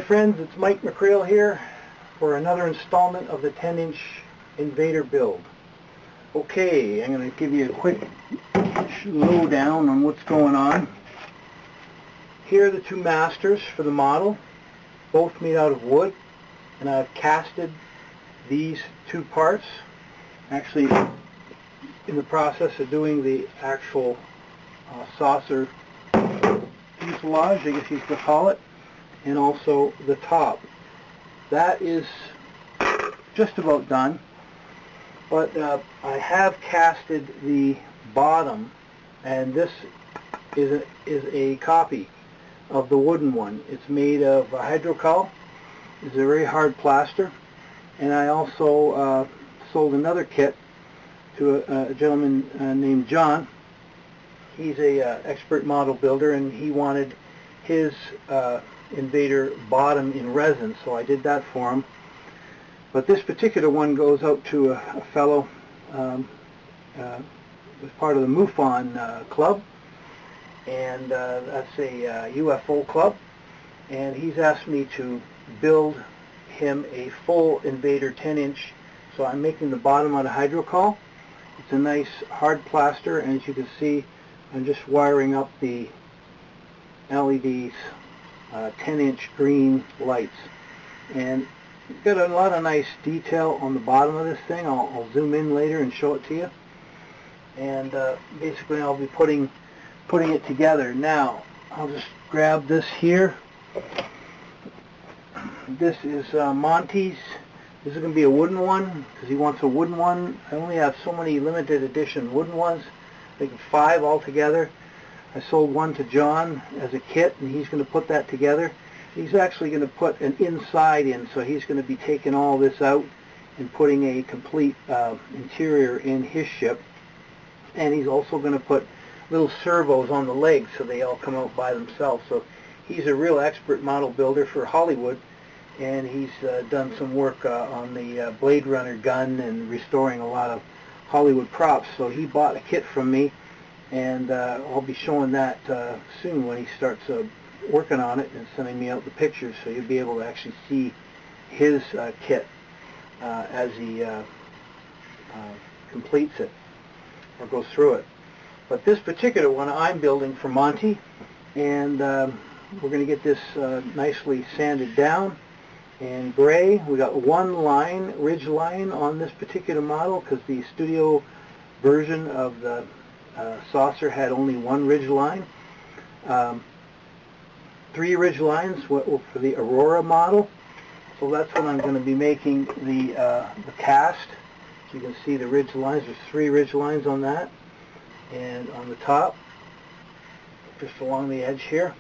friends, it's Mike Makkreel here for another installment of the 10-inch Invader build. Okay, I'm going to give you a quick lowdown on what's going on. Here are the two masters for the model, both made out of wood, and I've casted these two parts. Actually, in the process of doing the actual saucer fuselage, I guess you could call it, and also the top. That is just about done, but I have casted the bottom, and this is a copy of the wooden one. It's made of hydrocal. It's a very hard plaster, and I also sold another kit to a gentleman named John. He's a expert model builder, and he wanted his Invader bottom in resin, so I did that for him. But this particular one goes out to a fellow was part of the MUFON club, and that's a UFO club, and he's asked me to build him a full Invader 10-inch, so I'm making the bottom out of hydrocal. It's a nice hard plaster, and as you can see, I'm just wiring up the LEDs, 10-inch green lights, and you've got a lot of nice detail on the bottom of this thing. I'll zoom in later and show it to you, and basically I'll be putting it together. Now I'll just grab this here. This is Monty's. This is going to be a wooden one because he wants a wooden one. I only have so many limited edition wooden ones, I think 5 altogether. I sold one to John as a kit, and he's going to put that together. He's actually going to put an inside in, so he's going to be taking all this out and putting a complete interior in his ship. And he's also going to put little servos on the legs so they all come out by themselves. So he's a real expert model builder for Hollywood, and he's done some work on the Blade Runner gun and restoring a lot of Hollywood props. So he bought a kit from me, and I'll be showing that soon when he starts working on it and sending me out the pictures, so you'll be able to actually see his kit as he completes it or goes through it. But this particular one I'm building for Monty, and we're going to get this nicely sanded down and gray. We got one line, ridge line, on this particular model because the studio version of the saucer had only one ridge line. 3 ridge lines for the Aurora model. So that's what I'm going to be making the cast. So you can see the ridge lines. There's 3 ridge lines on that, and on the top, just along the edge here.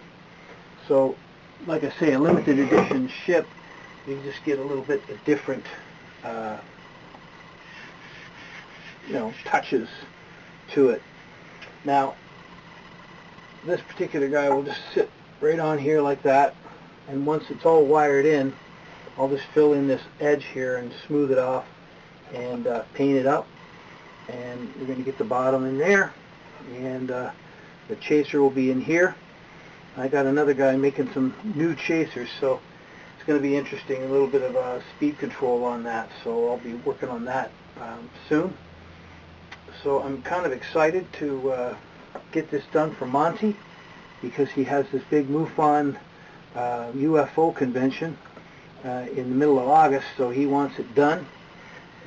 So, like I say, a limited edition ship, you just get a little bit of different, touches to it. Now, this particular guy will just sit right on here like that, and once it's all wired in, I'll just fill in this edge here and smooth it off and paint it up, and we're going to get the bottom in there, and the chaser will be in here. I got another guy making some new chasers, so it's going to be interesting, a little bit of speed control on that, so I'll be working on that soon. So I'm kind of excited to get this done for Monty, because he has this big MUFON UFO convention in the middle of August, so he wants it done.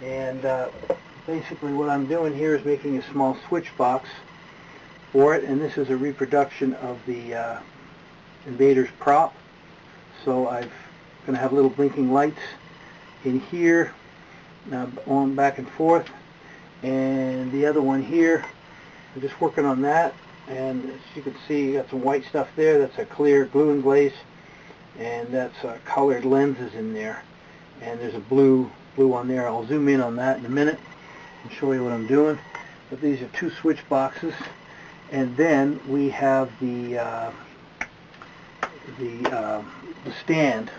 And basically what I'm doing here is making a small switch box for it, and this is a reproduction of the Invader's prop. So I'm going to have little blinking lights in here, on back and forth, and the other one here. I'm just working on that, and as you can see, you got some white stuff there. That's a clear glue and glaze, and that's colored lenses in there, and there's a blue on there. I'll zoom in on that in a minute and show you what I'm doing. But these are 2 switch boxes, and then we have the stand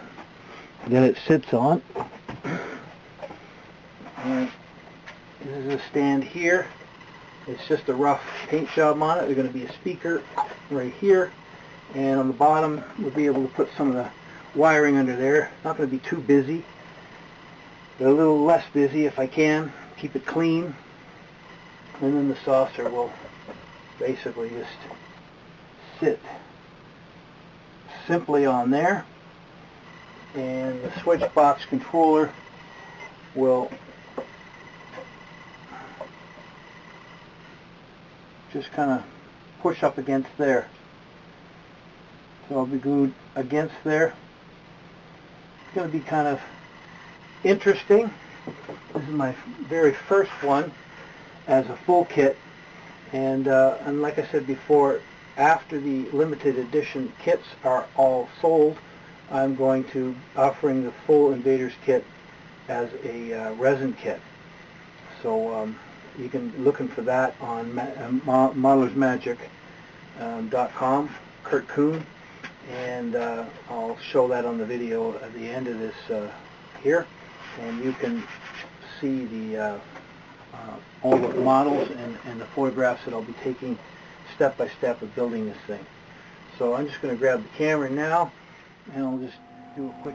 that it sits on. And this is a stand here. It's just a rough paint job on it. There's going to be a speaker right here, and on the bottom we'll be able to put some of the wiring under there. Not going to be too busy, but a little less busy if I can. Keep it clean. And then the saucer will basically just sit simply on there. And the switch box controller will just kind of push up against there. So I'll be glued against there. It's going to be kind of interesting. This is my very first one as a full kit, and like I said before, after the limited edition kits are all sold, I'm going to offering the full Invaders kit as a resin kit. So you can looking for that on modelersmagic.com, Kurt Kuhn, and I'll show that on the video at the end of this here, and you can see the all the models and the photographs that I'll be taking step by step of building this thing. So I'm just going to grab the camera now, and I'll just do a quick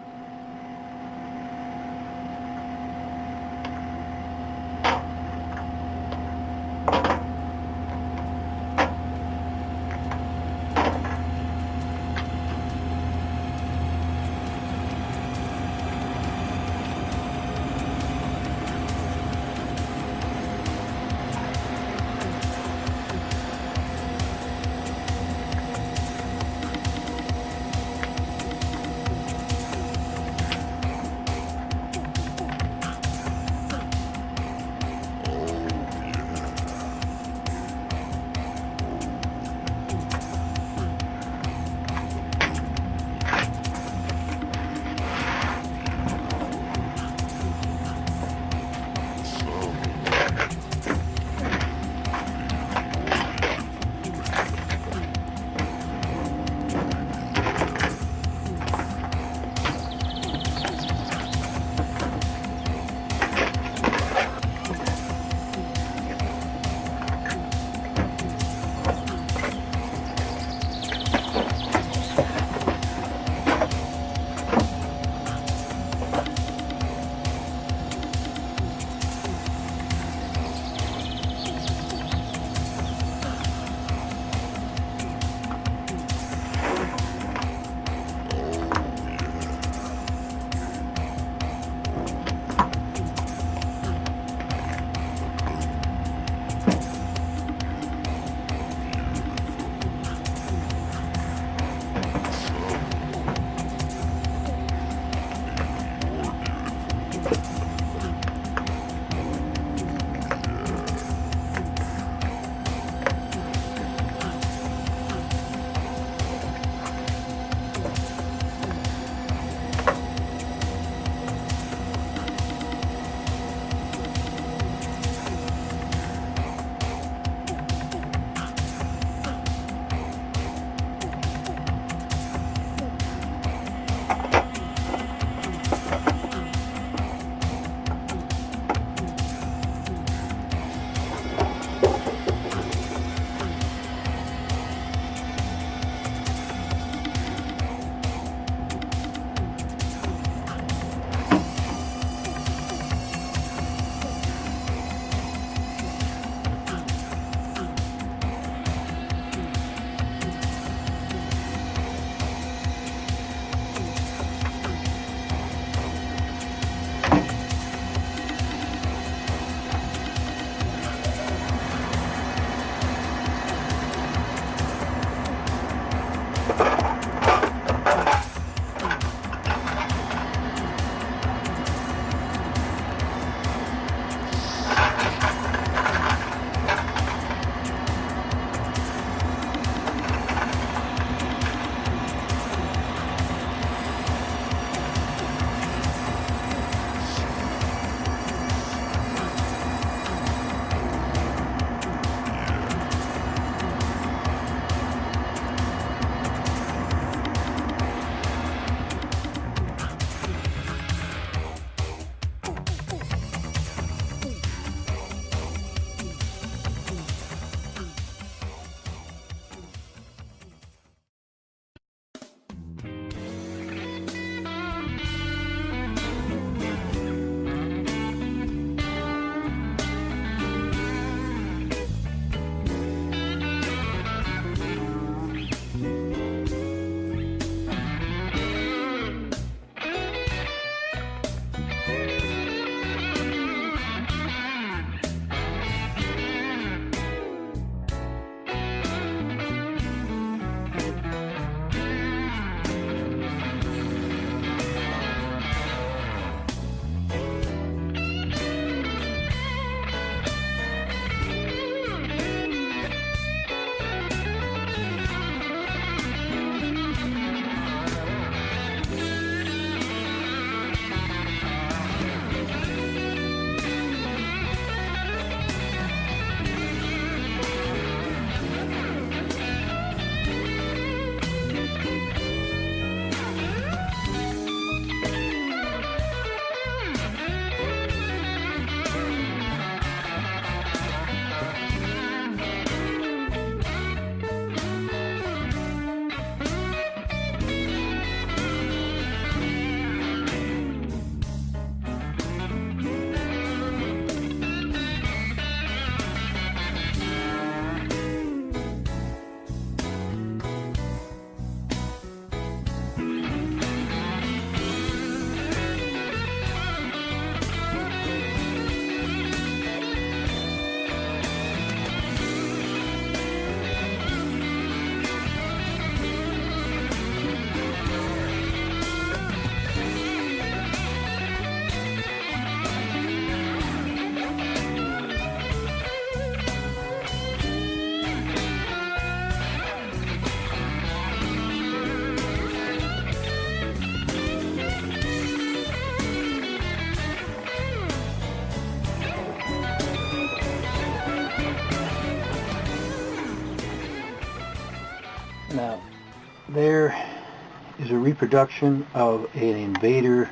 reproduction of an Invader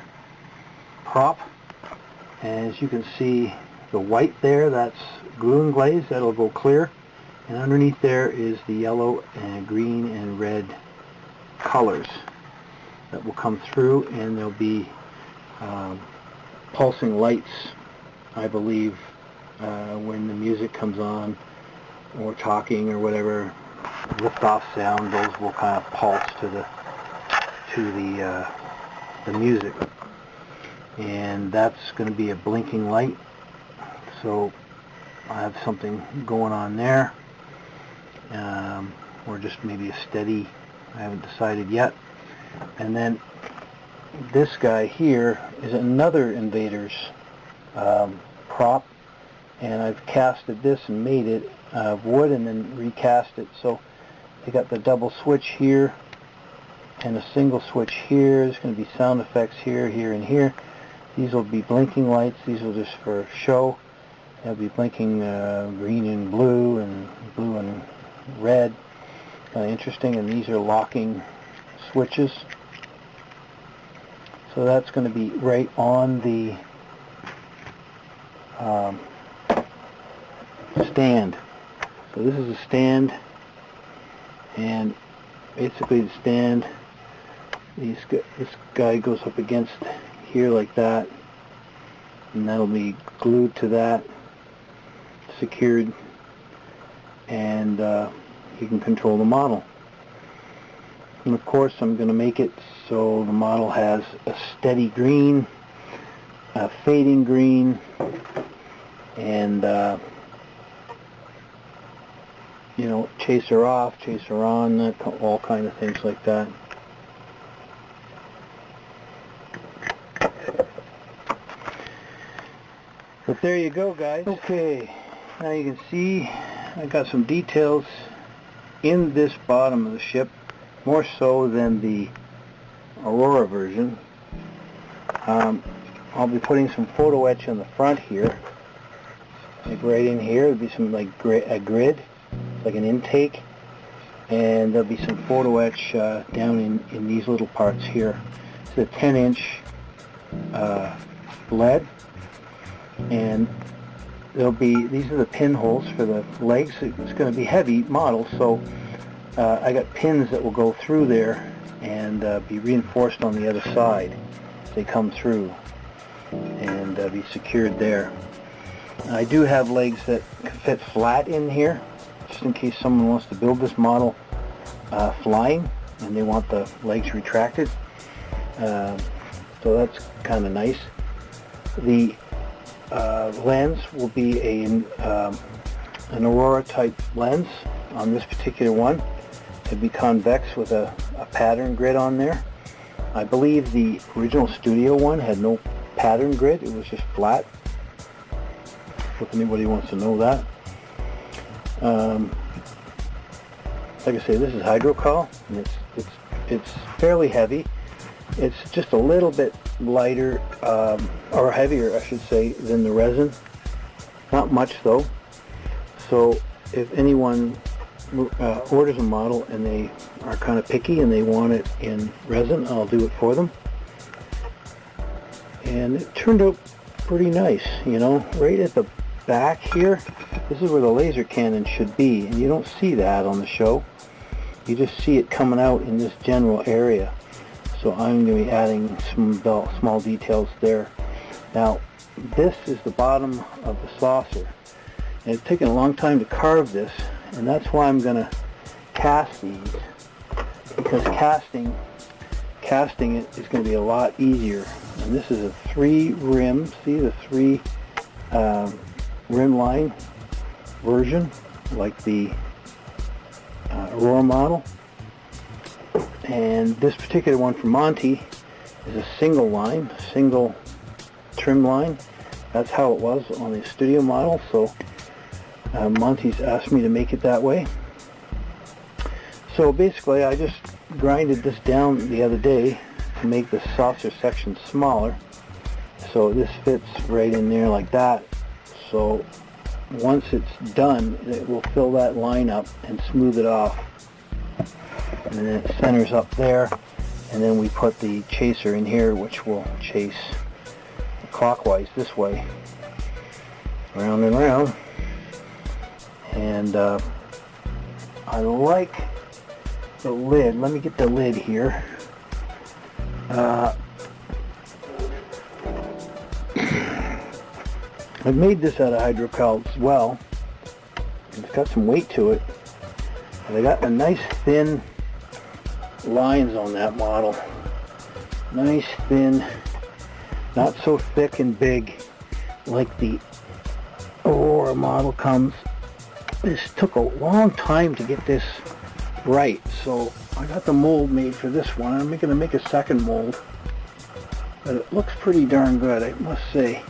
prop. And as you can see, the white there, that's glue and glaze, that'll go clear. And underneath there is the yellow and green and red colors that will come through, and there'll be pulsing lights, I believe, when the music comes on or talking or whatever, lift-off sound, those will kind of pulse to the music. And that's going to be a blinking light, so I have something going on there, or just maybe a steady, I haven't decided yet. And then this guy here is another Invader's prop, and I've casted this and made it of wood and then recast it. So they got the double switch here and a single switch here. There's going to be sound effects here, here, and here. These will be blinking lights. These will just for show. They'll be blinking green and blue and red. Kind of interesting. And these are locking switches. So that's going to be right on the stand. So this is a stand, and basically the stand, this guy goes up against here like that, and that'll be glued to that, secured, and you can control the model. And of course I'm going to make it so the model has a steady green, a fading green, and you know, chaser off, chaser on, all kind of things like that. But there you go, guys. Okay, now you can see I got some details in this bottom of the ship, more so than the Aurora version. I'll be putting some photo etch on the front here, like right in here. There'll be some like a grid, like an intake, and there'll be some photo etch down in these little parts here. It's a 10-inch lead, and there'll be, these are the pinholes for the legs. It's going to be heavy model, so I got pins that will go through there and be reinforced on the other side as they come through, and be secured there. I do have legs that fit flat in here, just in case someone wants to build this model flying and they want the legs retracted. So that's kind of nice. The lens will be an Aurora type lens on this particular one. It'll be convex with a pattern grid on there. I believe the original studio one had no pattern grid, it was just flat, if anybody wants to know that. Like I say, this is hydrocal, and it's fairly heavy. It's just a little bit lighter, or heavier I should say, than the resin. Not much though. So if anyone orders a model and they are kind of picky and they want it in resin, I'll do it for them. And it turned out pretty nice, you know. Right at the back here, this is where the laser cannon should be, and you don't see that on the show. You just see it coming out in this general area. So I'm going to be adding some small details there. Now, this is the bottom of the saucer. And it's taken a long time to carve this, and that's why I'm going to cast these, because casting it is going to be a lot easier. And this is a 3 rim, see the 3 rim line version, like the Aurora model. And this particular one from Monty is a single line, single trim line. That's how it was on the studio model, so Monty's asked me to make it that way. So basically I just grinded this down the other day to make the saucer section smaller, so this fits right in there like that. So once it's done, it will fill that line up and smooth it off, and then it centers up there, and then we put the chaser in here, which will chase clockwise this way, round and round. And I like the lid. Let me get the lid here. I've made this out of hydrocal as well. It's got some weight to it. And I got a nice thin lines on that model. Nice thin, not so thick and big like the Aurora model comes. This took a long time to get this right, so I got the mold made for this one. I'm going to make a second mold, but it looks pretty darn good, I must say.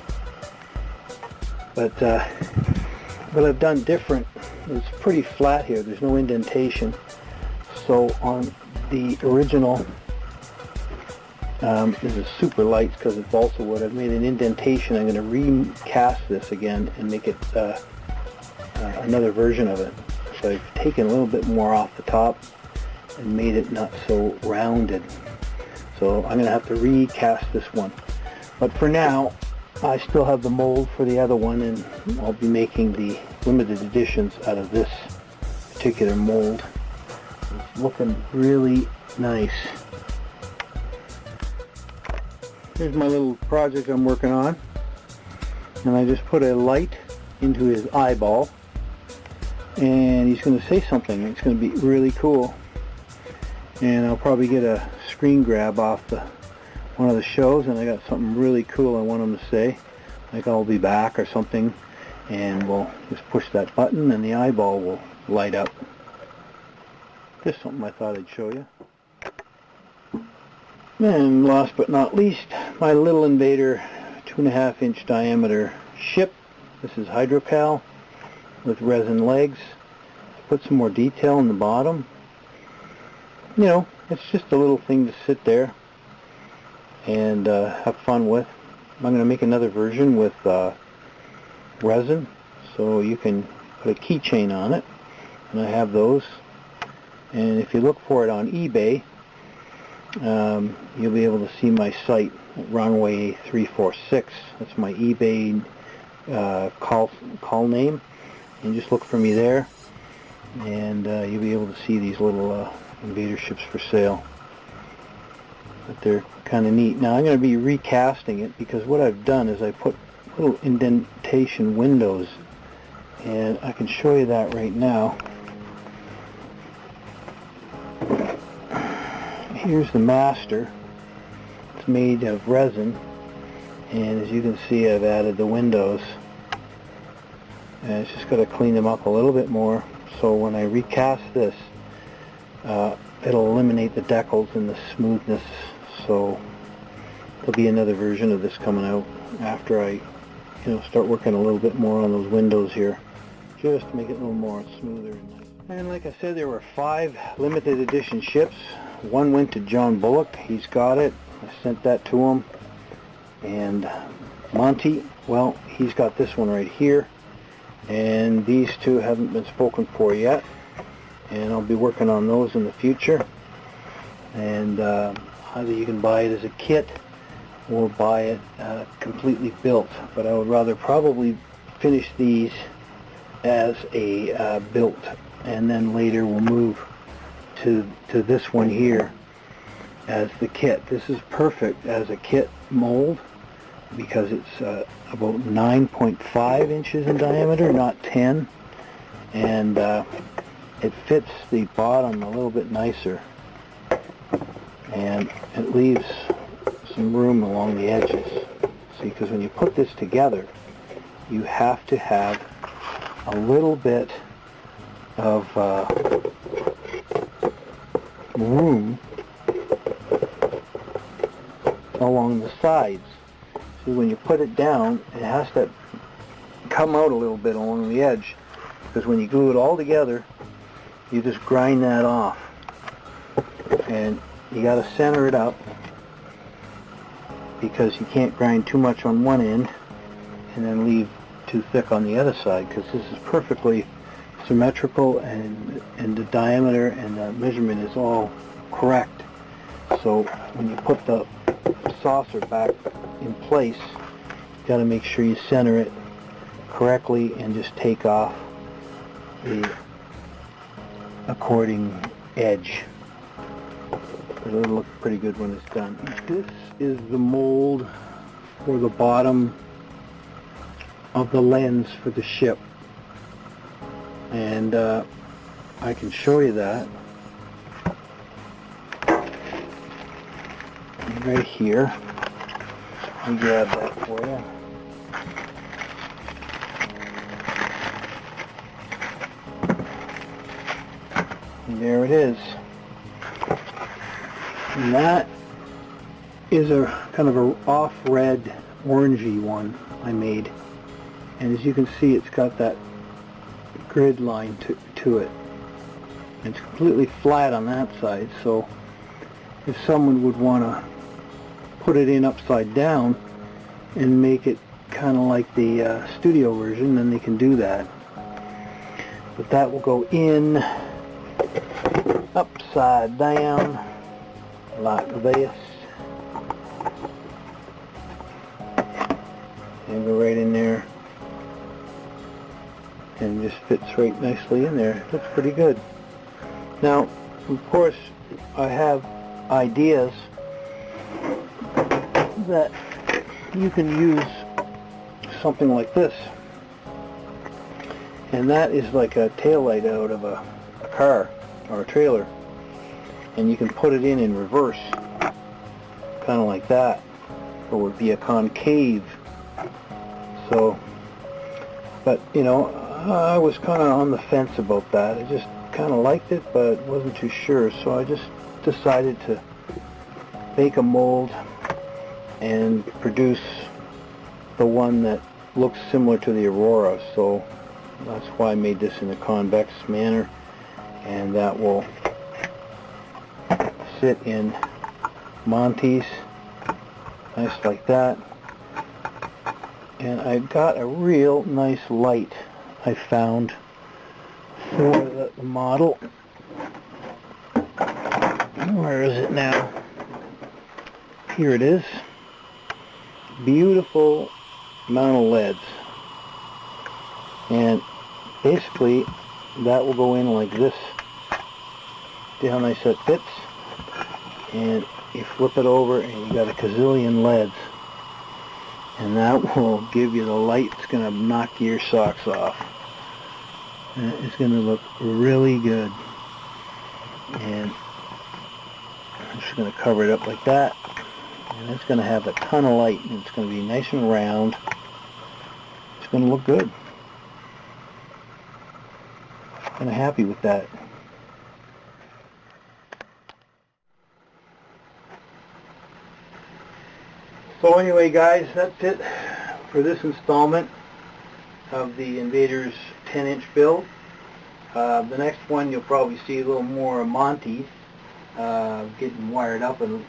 But what I've done different, it's pretty flat here, there's no indentation. So on the original, this is super light because it's balsa wood, I've made an indentation. I'm going to recast this again and make it another version of it. So I've taken a little bit more off the top and made it not so rounded. So I'm going to have to recast this one. But for now, I still have the mold for the other one, and I'll be making the limited editions out of this particular mold. It's looking really nice. Here's my little project I'm working on, and I just put a light into his eyeball, and he's going to say something. It's going to be really cool, and I'll probably get a screen grab off one of the shows, and I got something really cool I want him to say, like I'll be back or something, and we'll just push that button and the eyeball will light up. Just something I thought I'd show you. And last but not least, my little Invader 2.5 inch diameter ship. This is hydrocal with resin legs. Put some more detail in the bottom. You know, it's just a little thing to sit there and have fun with. I'm going to make another version with resin, so you can put a keychain on it, and I have those. And if you look for it on eBay, you'll be able to see my site, Runway 346. That's my eBay call name, and just look for me there, and you'll be able to see these little Invader ships for sale. But they're kind of neat. Now I'm going to be recasting it, because what I've done is I put little indentation windows, and I can show you that right now. Here's the master. It's made of resin, and as you can see, I've added the windows, and it's just got to clean them up a little bit more, so when I recast this, it'll eliminate the decals and the smoothness. So there'll be another version of this coming out after I start working a little bit more on those windows here, just to make it a little more smoother and nice. And like I said, there were 5 limited edition ships. One went to John Bullock. He's got it. I sent that to him. And Monty, well, he's got this one right here. And these two haven't been spoken for yet, and I'll be working on those in the future. And either you can buy it as a kit or buy it completely built, but I would rather probably finish these as a built, and then later we'll move to this one here as the kit. This is perfect as a kit mold because it's about 9.5 inches in diameter, not 10, and it fits the bottom a little bit nicer, and it leaves some room along the edges. See, because when you put this together, you have to have a little bit of room along the sides. See, when you put it down, it has to come out a little bit along the edge, because when you glue it all together, you just grind that off, and you got to center it up, because you can't grind too much on one end and then leave too thick on the other side, because this is perfectly symmetrical, and the diameter and the measurement is all correct. So when you put the saucer back in place, you got to make sure you center it correctly and just take off the according edge. It'll look pretty good when it's done. This is the mold for the bottom of the lens for the ship, and I can show you that right here. Let me grab that for you. And there it is. And that is a kind of a off red orangey one I made. And as you can see, it's got that grid line to it. It's completely flat on that side, so if someone would want to put it in upside down and make it kind of like the studio version, then they can do that. But that will go in upside down like this and go right in there, and just fits right nicely in there. It looks pretty good. Now, of course, I have ideas that you can use something like this, and that is like a taillight out of a car or a trailer, and you can put it in reverse, kind of like that, or it would be a concave. So, but you know, I was kind of on the fence about that. I just kind of liked it, but wasn't too sure, so I just decided to make a mold and produce the one that looks similar to the Aurora. So that's why I made this in a convex manner, and that will sit in Monty's, nice like that. And I got a real nice light I found for the model. Where is it now? Here it is. Beautiful amount of LEDs. And basically that will go in like this. See how nice that fits? And you flip it over and you got a gazillion LEDs. And that will give you the light that's going to knock your socks off. And it's going to look really good. And I'm just going to cover it up like that. And it's going to have a ton of light. And it's going to be nice and round. It's going to look good. Kind of happy with that. So anyway, guys, that's it for this installment of the Invaders 10-inch build. The next one you'll probably see a little more of Monty getting wired up and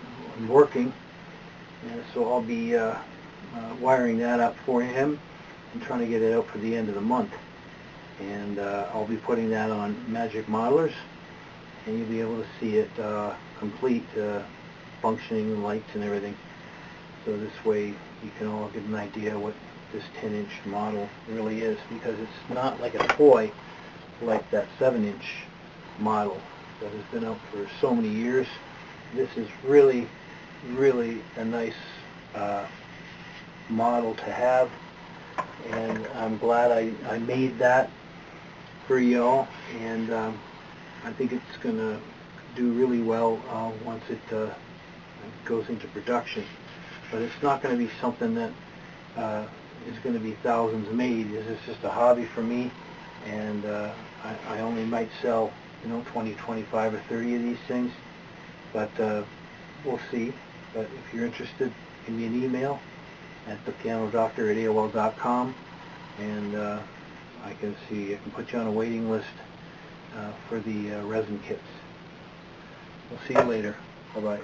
working. And so I'll be wiring that up for him and trying to get it out for the end of the month. And I'll be putting that on Magic Modelers, and you'll be able to see it complete, functioning lights and everything. So this way you can all get an idea what this 10-inch model really is, because it's not like a toy like that 7-inch model that has been out for so many years. This is really, really a nice model to have, and I'm glad I made that for y'all, and I think it's going to do really well once it goes into production. But it's not going to be something that is going to be thousands made. This is just a hobby for me, and I only might sell, 20, 25, or 30 of these things, but we'll see. But if you're interested, give me an email at thepianodoctor@AOL.com, and I can put you on a waiting list for the resin kits. We'll see you later. Bye-bye.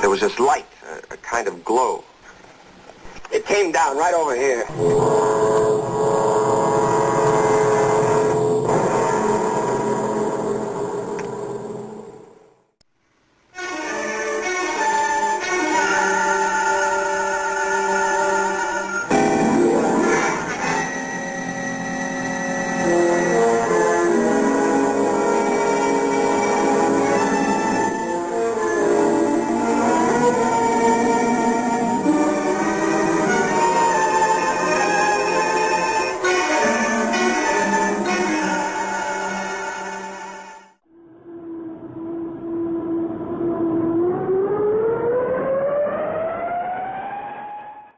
There was this light, a kind of glow. It came down right over here.